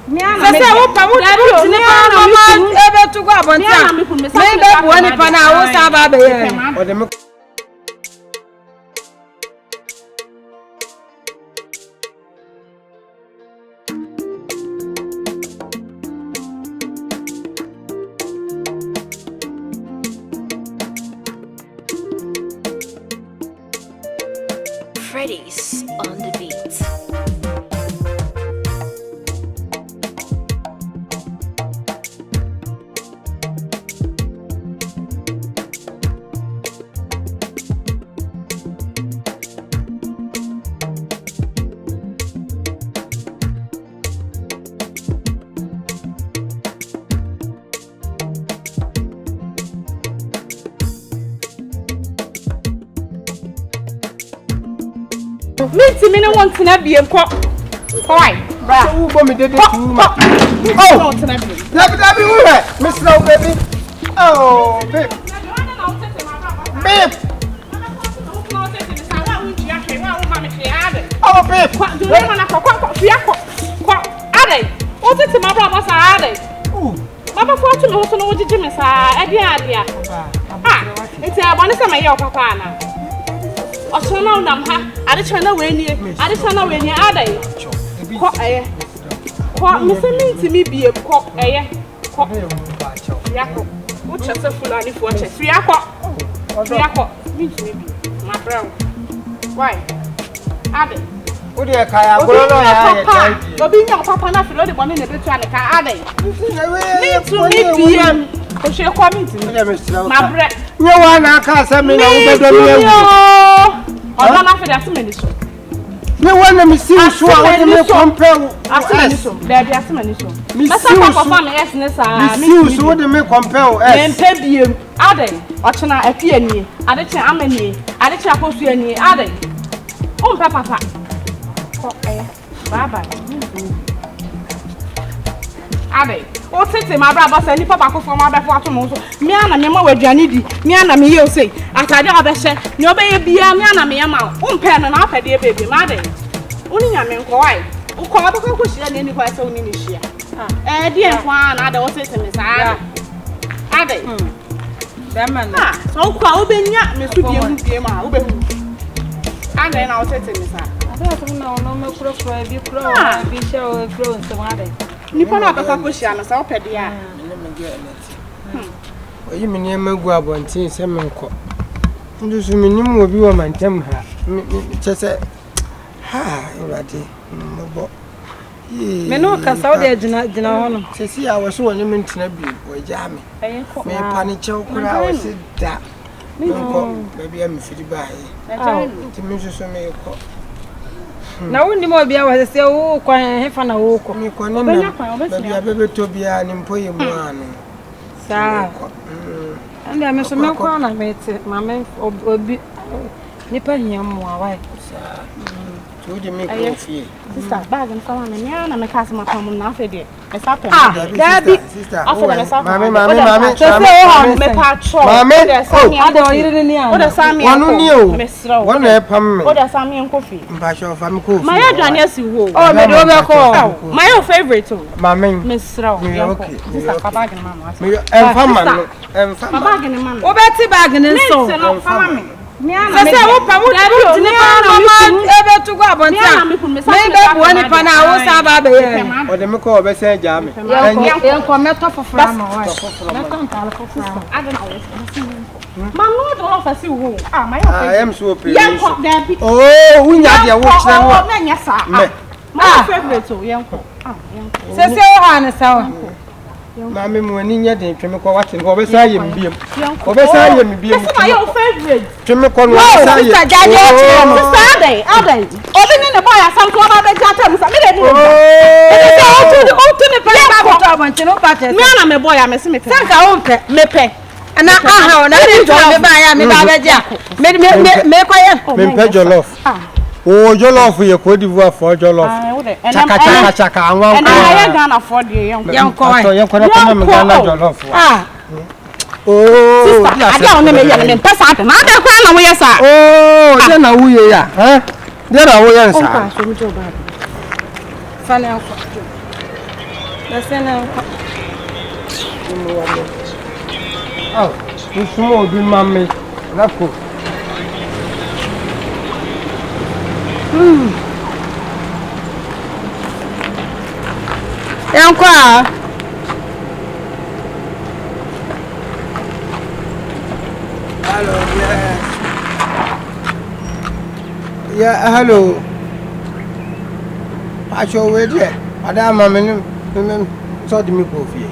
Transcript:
me say wo pa wo tini pa mama ebe to go abontia me be bo ni pa na wo sa ba be ye o de me Freddy's on the beat. Me no want to na be em ko. Why? Bra. So who me dey too much. Oh. Let me who here. Miss Now baby. Oh, babe. Babe. Oh, babe. Do you want to ko ade. O tete ma bra boss ade. Baba for to me so no gigi me sa ade ade a. Ah, enti abone se me ye o papa na. Oso na unam ha ade chana we nie ade ko ko me se minti mi bie ko ko yako wo chese fulani fo chese yako minti mi bie ma brown why ade wo de kaya goro no ya ye obi nya papa na filo de bone ne betu ane ka ade minti mi bie o she ko minti ma bre nye wa na aka asem na wo bedo mi ewu Odo na fe asem ni so. Me wanna me see so a wo me compare asem ni so. There be asem ni so. Na sa papa fa me yes ne sa. Me see so wo de me compare s. Me mpe biem. Ade, ochena afi ani. Ade che amani. Ade che akosu ani. Ade. O mpe papa. Ko bye bye. Ade. O tete ma bra boss ani papa ko fo ma be fo ato mo so. Me ana me ma waduane di. Me ana me ye o sei. Atade obehye. Ne obeye bia me ana me yama. O mpe no na afade e bebe ma ade. Oni nya me nko wai. Uko abako ko hia ne ni kwa se oni ni hia. Die enfo ana ade o tete me sa. Ade. Bema na. So kwa obenya me su bie ma obehu. Ade na o tete me sa. Ade so na ono me kuro bi she o kuro nse ma ade. Nipa na abaka ko hia na sa opede a. Oyi me ne magu abontin se me nko. Ndu su me nim obi wo mantem ha. Chese ha urade mbo. Me no kasa o de gina ho no. Sesi a wo so woni me ntena bi wo ja me. Me pani chew kura wo se da. Nko baby am firi ba he. Ti me so me ko. Na woni mo bia wa se wo kwan he fa na wo ko. Me ko ne na. Baby abebe to bia ni mpoye mu anu. Sa. Ande me so me kwa na me te mama obi nipa hia mo awai. Sa. Tu di me ko fie. Sister bag and come me na me kasa mapam na fe de. E sa pe. Daddy. Sister. Mami. Me pa cho. Mami. Ade o yire ni an. O da sami. Wonu ni o. Me sro. Wonu e pam me. O da sami en kofi. Mba sho fa me ko. My aduane asi wo. Oh me do be ko. My favorite o. Mami. Me sro. Okay. Sister bag and mama. Me enfam man. Enfam. Bag and mama. O beti bag ni so. Mama. Sese wo pa wo tini pa mama ebe to go abontia. Me be bo ni pa na wo sa ba be ye. O de me ko be se ja me. Yen ko meto fofora ma wa. Meto nkale fofora. Ade na wo. Ma no do no fasi wo. My I am so pleased. Yen ko Debbie. Oh, unya de wo kire wo. Na nya sa. Me. My favorite o yen ko. Yen ko. Sese wo ha ne sa wa. Mami mo ni nya de tweme ko wate ko be sa ye mbiem. Ko be sa ye mbiem. That's my favorite. Tweme ko no sa ye. Sister Jaje o. Sister Ade. Obi ni ne boy asam to ba be jata mu sa me de ni. O tu ne pa ba to abonche no pa te. Me na me boy a me se me pe. Sanka wo pe. Me pe. Na aha na ni jo me ba ya me ba be ja. Me kwa ye. Me pe jollof. Oh, jollof ye ko divu afo jollof. Chaka anwa. And I Ghana for the young ko. So yen ko na ko me Ghana jollof. Oh, sister, I don't me ya me pesa ate. Na de kwa na wo yesa. Oh, de na wo ye ya. De na wo ye nsa. Fane akwa. Listen, oh, you small, good mammy. Lako. Yanko. Hello, yeah, hello. I show wait here. Madam, I'm in. So the me coffee.